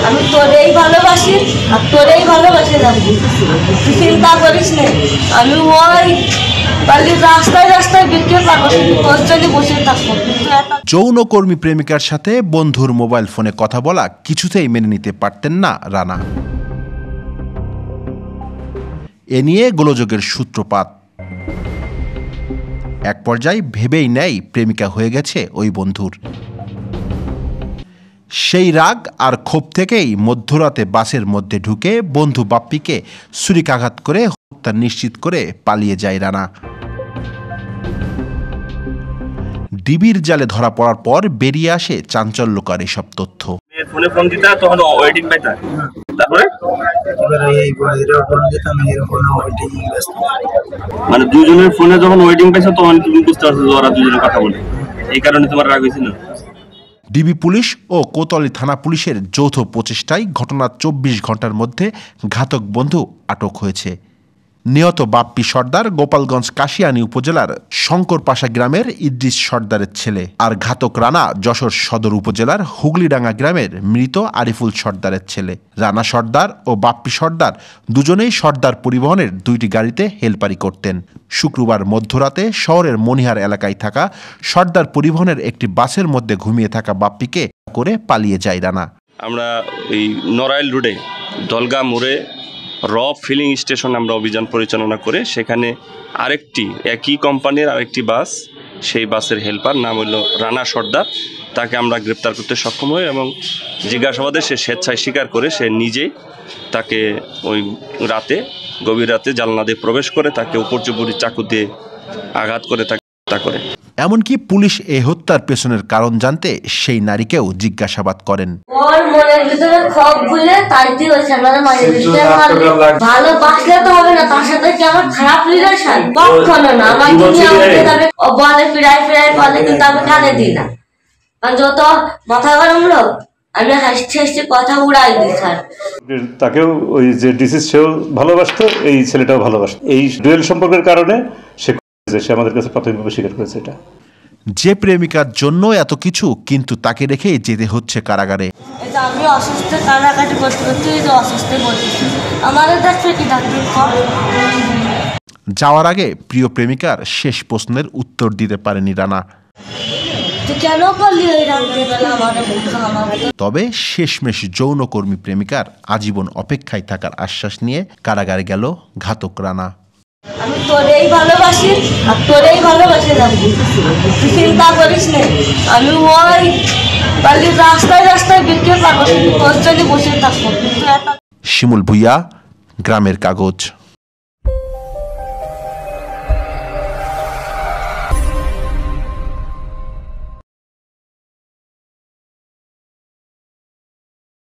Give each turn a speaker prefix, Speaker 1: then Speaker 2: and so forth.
Speaker 1: আমি তোরেই ভালোবাসি আর তোরেই ভালোবাসে যাবো, তুই চিন্তা করিস না। আমি ওই রাস্তায় রাস্তায় বিক্রি পাবো, তোর জন্য বসে থাকবো।
Speaker 2: যৌনকর্মী প্রেমিকার সাথে বন্ধুর মোবাইল ফোনে কথা বলা কিছুতেই মেনে নিতে পারতেন না রানা। এ নিয়ে গোলযোগের সূত্রপাত। এক পর্যায়ে ভেবেই নেয় প্রেমিকা হয়ে গেছে ওই বন্ধুর। সেই রাগ আর ক্ষোভ থেকেই মধ্যরাতে বাসের মধ্যে ঢুকে বন্ধু বাপ্পিকে ছুরিকাঘাত করে হত্যা নিশ্চিত করে পালিয়ে যায় রানা। ডিবির জালে ধরা পড়ার পর বেরিয়ে আসে চাঞ্চল্যকর এসব তথ্য।
Speaker 3: ফোনে ফোন দিতা তখন ওয়েটিং পাইতা, তারপরে মানে দুজনের ফোনে যখন ওয়েটিং পাইছো তখন তুমি বুঝতে পারছো যে ওরা দুজনে কথা বলে, এই কারণে তোমার রাগ হয়েছিল।
Speaker 2: ডিবি পুলিশ ও কোতোয়ালি থানা পুলিশের যৌথ প্রচেষ্টায় ঘটনার 24 ঘন্টার মধ্যে ঘাতক বন্ধু আটক হয়েছে। নিহত বাপ্পি সর্দার গোপালগঞ্জ কাশিয়ানী উপজেলার শঙ্করপাশা গ্রামের ইদ্রিস সর্দারের ছেলে, আর ঘাতক রানা যশোর সদর উপজেলার হুগলিডাঙ্গা গ্রামের মৃত আরিফুল সর্দারের ছেলে। রানা সর্দার ও বাপ্পি সর্দার দুজনেই সর্দার পরিবহনের 2টি গাড়িতে হেলপারি করতেন। শুক্রবার মধ্যরাতে শহরের মনিহার এলাকায় থাকা সর্দার পরিবহনের একটি বাসের মধ্যে ঘুমিয়ে থাকা বাপ্পিকে করে পালিয়ে যায় রানা।
Speaker 3: আমরা এই নড়াইল রোডে দলগা মোড়ে র ফিলিং স্টেশন আমরা অভিযান পরিচালনা করে সেখানে আরেকটি একই কোম্পানির আরেকটি বাস, সেই বাসের হেল্পার নাম হইল রানা সর্দার, তাকে আমরা গ্রেপ্তার করতে সক্ষম হই এবং জিজ্ঞাসাবাদে সে স্বেচ্ছায় স্বীকার করে সে নিজেই তাকে ওই রাতে গভীর রাতে জানলা দিয়ে প্রবেশ করে তাকে উপর্যুপরি চাকু দিয়ে আঘাত করে তাকে হত্যা করে।
Speaker 2: এমনকি পুলিশ এই হত্যার পেছনের কারণ জানতে সেই নারীকেও জিজ্ঞাসাবাদ করেন।
Speaker 1: ওর মনের ভিতরে ক্ষোভ ভুলে তাই দিয়ে ওই ছেলেটা মারিয়ে দিতে পারবে। ভালো বাঁচলে তো হবে না, তার সাথে কি আমার খারাপ রিলেশন? কখনো না। আমার দুনিয়া উঠে যাবে, ও বলে ফিরাই ফিরাই বলে, কিন্তু আমি কানে দিই না। কারণ যত মাথা গরম লোক আমি হাসতে হাসতে কথা উড়াই দিই। স্যার
Speaker 4: তাকেও ওই যে ডিসিজ সেও ভালোবাসতো, এই ছেলেটাও ভালোবাসতো। এই ডুয়েল সম্পর্কের কারণে সে আমাদের কাছে প্রাথমিকভাবে স্বীকার করেছে এটা।
Speaker 2: যে প্রেমিকার জন্য এত কিছু, কিন্তু তাকে রেখেই যেতে হচ্ছে কারাগারে।
Speaker 1: আমি অসুস্থ, কান্নাকাটি করতে করতে অসুস্থ বলতেছি, আমাদের কাছে কি ডাক্তার
Speaker 2: যাওয়ার আগে প্রিয় প্রেমিকার শেষ প্রশ্নের উত্তর দিতে পারেনি রানা। তবে শেষমেশ যৌনকর্মী প্রেমিকার আজীবন অপেক্ষায় থাকার আশ্বাস নিয়ে কারাগারে গেল ঘাতক রানা।
Speaker 1: আমি তোরেই ভালোবাসি আর তোরেই ভালোবাসে যাবো, তুই চিন্তা করিস না। আমি ওই রাস্তায় রাস্তায় বিক্রি পাবো, তোর জন্য বসে থাকবো।
Speaker 2: শিমুল ভুইয়া, গ্রামের কাগজ।